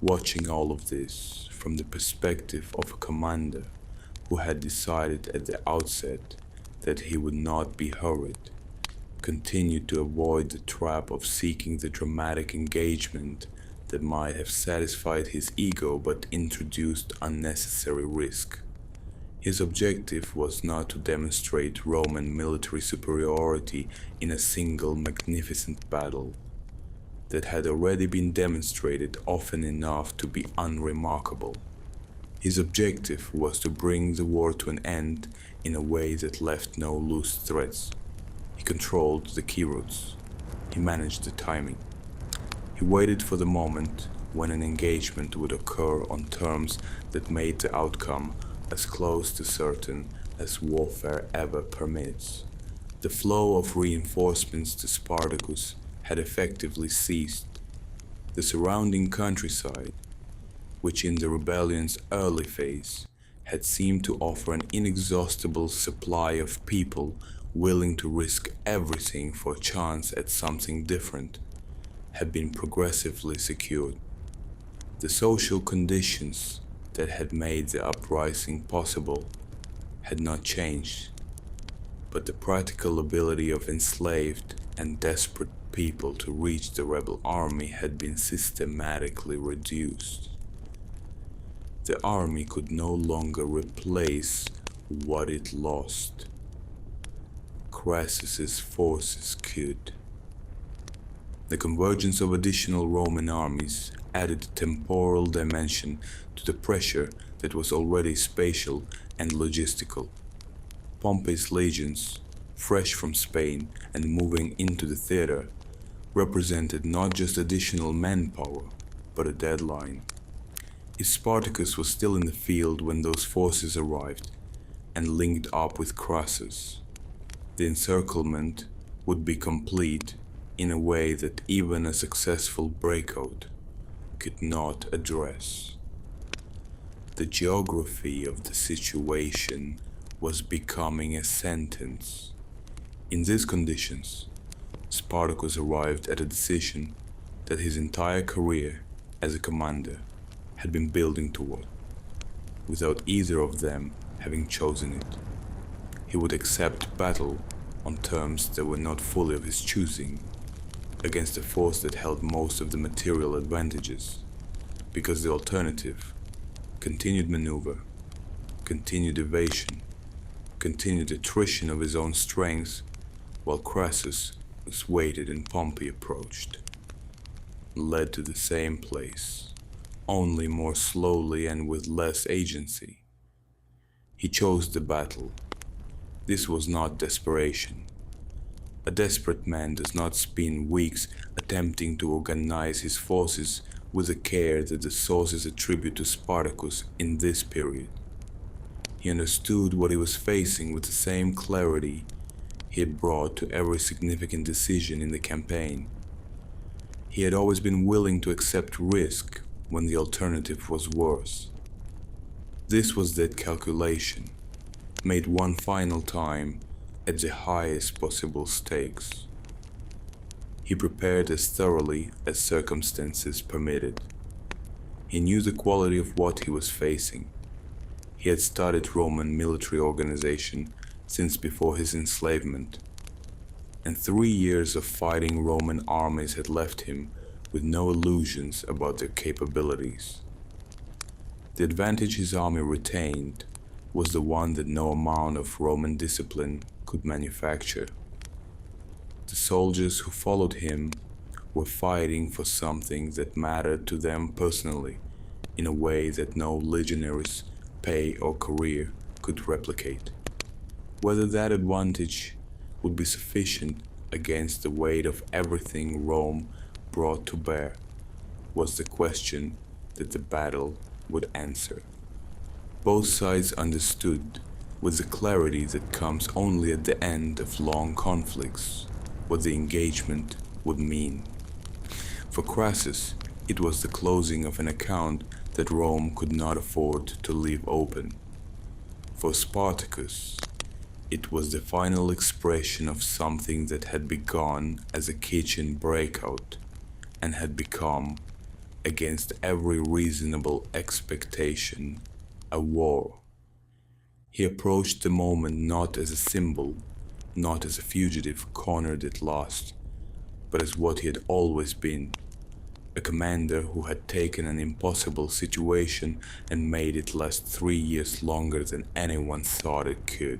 [SPEAKER 1] watching all of this from the perspective of a commander who had decided at the outset that he would not be hurried, continued to avoid the trap of seeking the dramatic engagement that might have satisfied his ego but introduced unnecessary risk. His objective was not to demonstrate Roman military superiority in a single magnificent battle that had already been demonstrated often enough to be unremarkable. His objective was to bring the war to an end in a way that left no loose threads. He controlled the key routes. He managed the timing. He waited for the moment when an engagement would occur on terms that made the outcome as close to certain as warfare ever permits. The flow of reinforcements to Spartacus had effectively ceased. The surrounding countryside, which in the rebellion's early phase had seemed to offer an inexhaustible supply of people willing to risk everything for a chance at something different, had been progressively secured. The social conditions that had made the uprising possible had not changed, but the practical ability of enslaved and desperate people to reach the rebel army had been systematically reduced. The army could no longer replace what it lost. Crassus's forces could. The convergence of additional Roman armies added a temporal dimension to the pressure that was already spatial and logistical. Pompey's legions, fresh from Spain and moving into the theater, represented not just additional manpower, but a deadline. If Spartacus was still in the field when those forces arrived and linked up with Crassus, the encirclement would be complete in a way that even a successful breakout could not address. The geography of the situation was becoming a sentence. In these conditions, Spartacus arrived at a decision that his entire career as a commander had been building toward, without either of them having chosen it. He would accept battle on terms that were not fully of his choosing, against a force that held most of the material advantages, because the alternative, continued maneuver, continued evasion, continued attrition of his own strength, while Crassus was waited and Pompey approached, led to the same place, only more slowly and with less agency. He chose the battle. This was not desperation. A desperate man does not spend weeks attempting to organize his forces with the care that the sources attribute to Spartacus in this period. He understood what he was facing with the same clarity he had brought to every significant decision in the campaign. He had always been willing to accept risk when the alternative was worse. This was that calculation, made one final time at the highest possible stakes. He prepared as thoroughly as circumstances permitted. He knew the quality of what he was facing. He had studied Roman military organization since before his enslavement, and 3 years of fighting Roman armies had left him with no illusions about their capabilities. The advantage his army retained was the one that no amount of Roman discipline could manufacture. The soldiers who followed him were fighting for something that mattered to them personally in a way that no legionary's pay or career could replicate. Whether that advantage would be sufficient against the weight of everything Rome brought to bear was the question that the battle would answer. Both sides understood, with the clarity that comes only at the end of long conflicts, what the engagement would mean. For Crassus, it was the closing of an account that Rome could not afford to leave open. For Spartacus, it was the final expression of something that had begun as a kitchen breakout and had become, against every reasonable expectation, a war. He approached the moment not as a symbol, not as a fugitive cornered at last, but as what he had always been, a commander who had taken an impossible situation and made it last 3 years longer than anyone thought it could.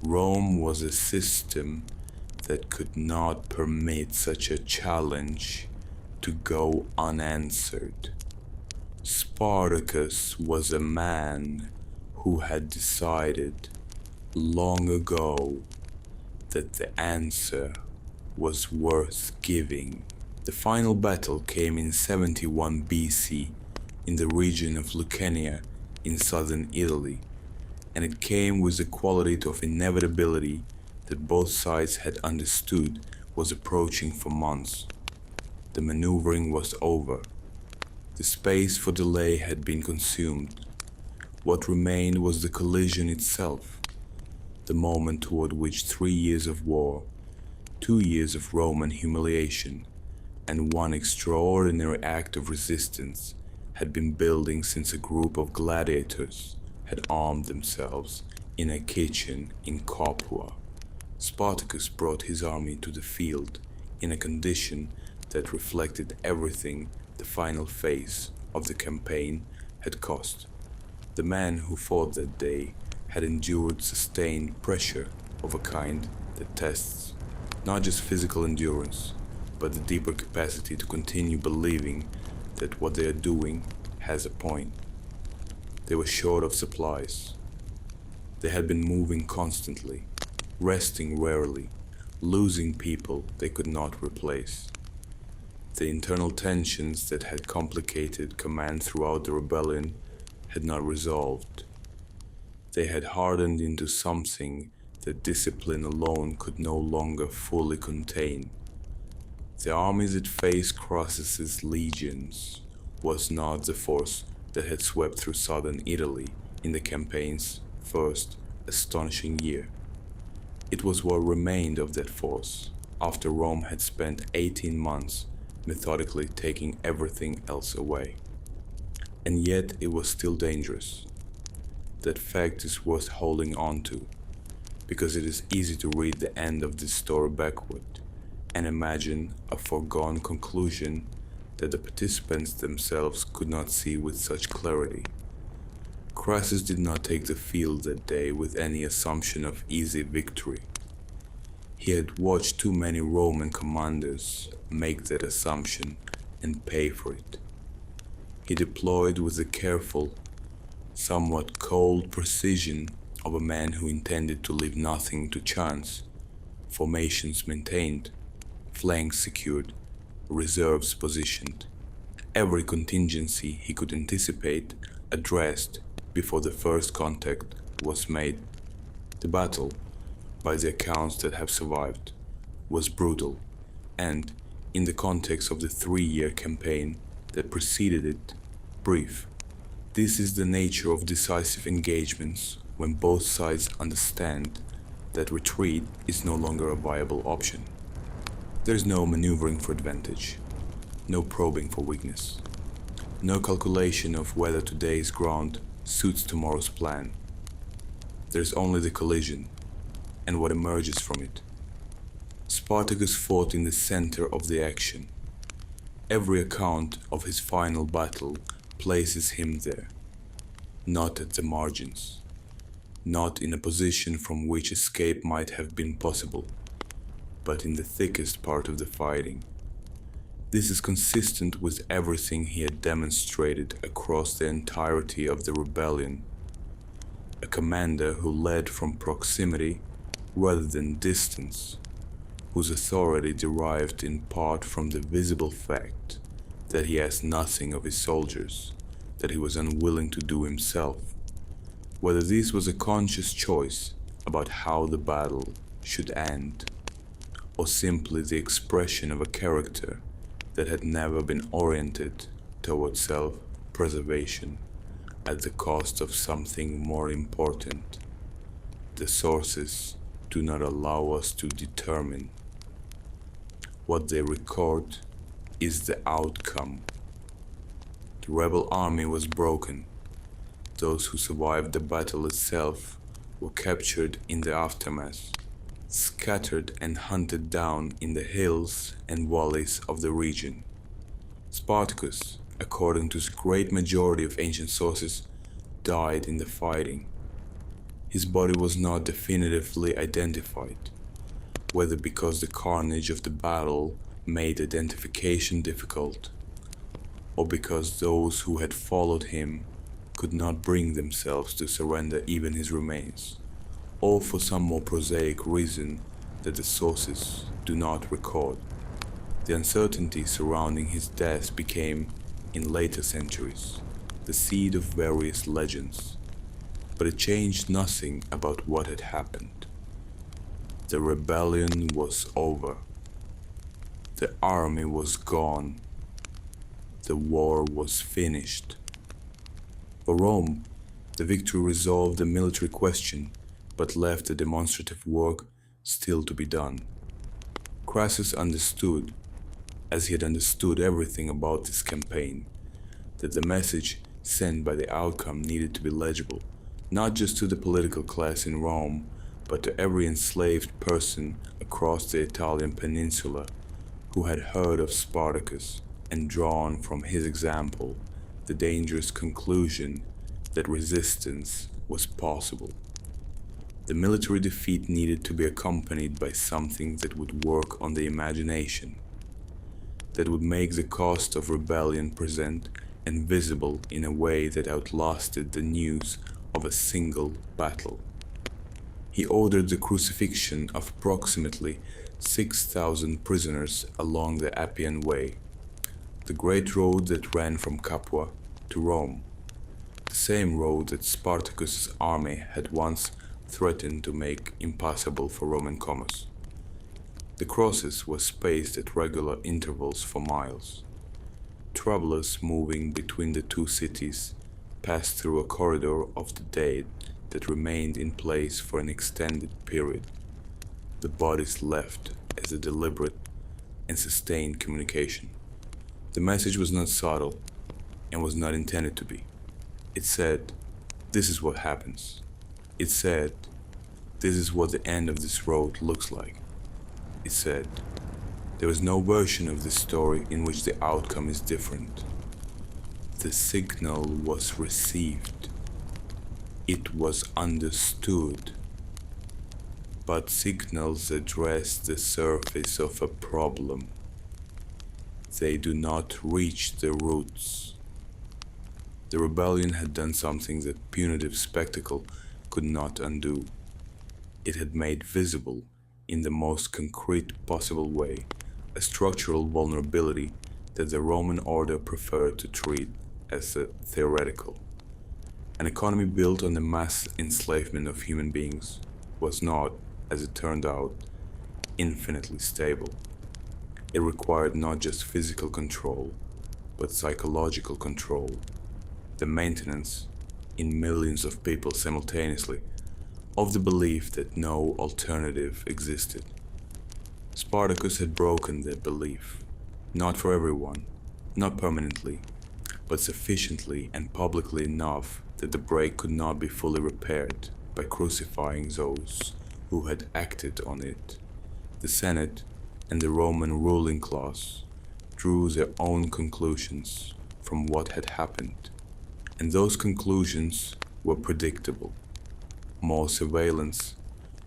[SPEAKER 1] Rome was a system that could not permit such a challenge to go unanswered. Spartacus was a man who had decided long ago that the answer was worth giving. The final battle came in 71 BC in the region of Lucania in southern Italy, and it came with the quality of inevitability that both sides had understood was approaching for months. The maneuvering was over. The space for delay had been consumed. What remained was the collision itself, the moment toward which 3 years of war, 2 years of Roman humiliation, and one extraordinary act of resistance had been building since a group of gladiators had armed themselves in a kitchen in Capua. Spartacus brought his army to the field in a condition that reflected everything the final phase of the campaign had cost. The man who fought that day had endured sustained pressure of a kind that tests not just physical endurance, but the deeper capacity to continue believing that what they are doing has a point. They were short of supplies. They had been moving constantly, resting rarely, losing people they could not replace. The internal tensions that had complicated command throughout the rebellion had not resolved. They had hardened into something that discipline alone could no longer fully contain. The army that faced Crassus's legions was not the force that had swept through southern Italy in the campaign's first astonishing year. It was what remained of that force after Rome had spent 18 months methodically taking everything else away. And yet it was still dangerous. That fact is worth holding on to, because it is easy to read the end of this story backward and imagine a foregone conclusion that the participants themselves could not see with such clarity. Crassus did not take the field that day with any assumption of easy victory. He had watched too many Roman commanders make that assumption and pay for it. He deployed with the careful, somewhat cold precision of a man who intended to leave nothing to chance, formations maintained, flanks secured, reserves positioned, every contingency he could anticipate addressed before the first contact was made. The battle, by the accounts that have survived, was brutal, and, in the context of the 3-year campaign that preceded it, brief. This is the nature of decisive engagements when both sides understand that retreat is no longer a viable option. There is no maneuvering for advantage, no probing for weakness, no calculation of whether today's ground suits tomorrow's plan. There is only the collision and what emerges from it. Spartacus fought in the center of the action. Every account of his final battle places him there, not at the margins, not in a position from which escape might have been possible, but in the thickest part of the fighting. This is consistent with everything he had demonstrated across the entirety of the rebellion. A commander who led from proximity rather than distance, whose authority derived in part from the visible fact that he asked nothing of his soldiers, that he was unwilling to do himself. Whether this was a conscious choice about how the battle should end, or simply the expression of a character that had never been oriented toward self-preservation at the cost of something more important, the sources do not allow us to determine. What they record is the outcome. The rebel army was broken. Those who survived the battle itself were captured in the aftermath, scattered and hunted down in the hills and valleys of the region. Spartacus, according to the great majority of ancient sources, died in the fighting. His body was not definitively identified, whether because the carnage of the battle made identification difficult, or because those who had followed him could not bring themselves to surrender even his remains, or for some more prosaic reason that the sources do not record. The uncertainty surrounding his death became, in later centuries, the seed of various legends, but it changed nothing about what had happened. The rebellion was over. The army was gone. The war was finished. For Rome, the victory resolved the military question, but left the demonstrative work still to be done. Crassus understood, as he had understood everything about this campaign, that the message sent by the outcome needed to be legible, not just to the political class in Rome, but to every enslaved person across the Italian peninsula who had heard of Spartacus and drawn from his example the dangerous conclusion that resistance was possible. The military defeat needed to be accompanied by something that would work on the imagination, that would make the cost of rebellion present and visible in a way that outlasted the news of a single battle. He ordered the crucifixion of approximately 6,000 prisoners along the Appian Way, the great road that ran from Capua to Rome, the same road that Spartacus's army had once threatened to make impassable for Roman commerce. The crosses were spaced at regular intervals for miles. Travelers moving between the two cities passed through a corridor of the dead that remained in place for an extended period. The bodies left as a deliberate and sustained communication. The message was not subtle and was not intended to be. It said, "This is what happens." It said, This is what the end of this road looks like, it said. There is no version of this story in which the outcome is different. The signal was received. It was understood. But signals address the surface of a problem. They do not reach the roots. The rebellion had done something that punitive spectacle could not undo. It had made visible, in the most concrete possible way, a structural vulnerability that the Roman order preferred to treat as a theoretical. An economy built on the mass enslavement of human beings was not, as it turned out, infinitely stable. It required not just physical control, but psychological control, the maintenance, in millions of people simultaneously, of the belief that no alternative existed. Spartacus had broken that belief, not for everyone, not permanently, but sufficiently and publicly enough that the break could not be fully repaired by crucifying those who had acted on it. The Senate and the Roman ruling class drew their own conclusions from what had happened, and those conclusions were predictable. More surveillance,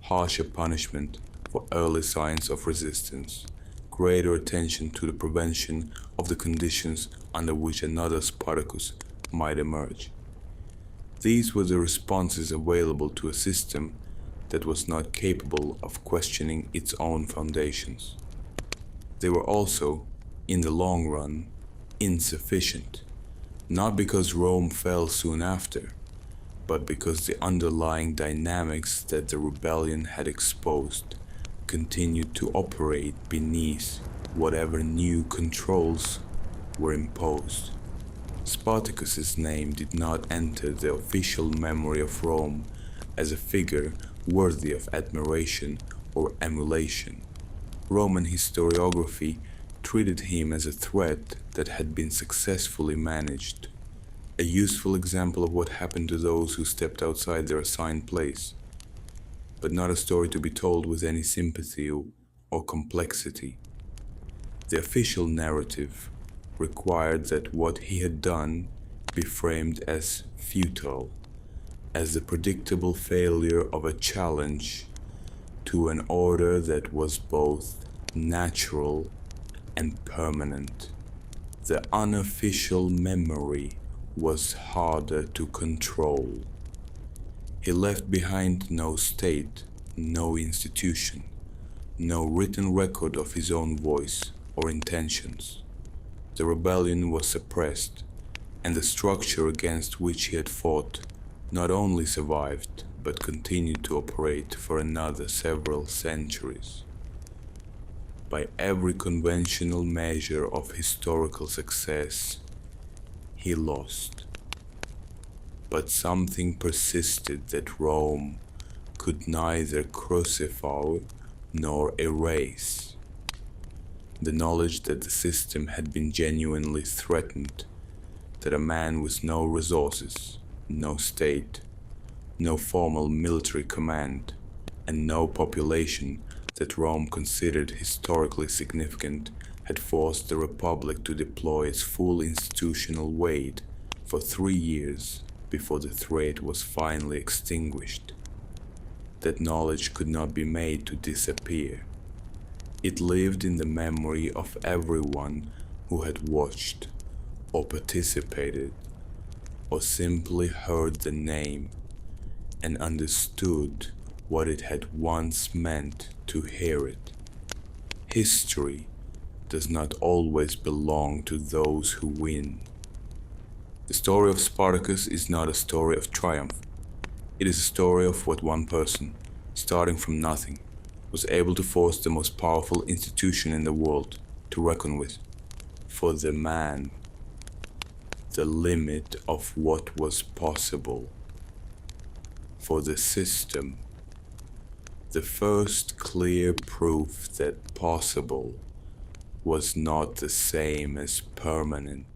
[SPEAKER 1] harsher punishment for early signs of resistance, greater attention to the prevention of the conditions under which another Spartacus might emerge. These were the responses available to a system that was not capable of questioning its own foundations. They were also, in the long run, insufficient, not because Rome fell soon after, but because the underlying dynamics that the rebellion had exposed continued to operate beneath whatever new controls were imposed. Spartacus's name did not enter the official memory of Rome as a figure worthy of admiration or emulation. Roman historiography treated him as a threat that had been successfully managed, a useful example of what happened to those who stepped outside their assigned place, but not a story to be told with any sympathy or complexity. The official narrative required that what he had done be framed as futile, as the predictable failure of a challenge to an order that was both natural and permanent. The unofficial memory was harder to control. He left behind no state, no institution, no written record of his own voice or intentions. The rebellion was suppressed, and the structure against which he had fought not only survived, but continued to operate for another several centuries. By every conventional measure of historical success, he lost. But something persisted that Rome could neither crucify nor erase. The knowledge that the system had been genuinely threatened, that a man with no resources, no state, no formal military command, and no population that Rome considered historically significant had forced the Republic to deploy its full institutional weight for 3 years before the threat was finally extinguished. That knowledge could not be made to disappear. It lived in the memory of everyone who had watched, or participated, or simply heard the name and understood what it had once meant to hear it. History does not always belong to those who win. The story of Spartacus is not a story of triumph. It is a story of what one person, starting from nothing, was able to force the most powerful institution in the world to reckon with. For the man, the limit of what was possible. For the system, the first clear proof that possible was not the same as permanent.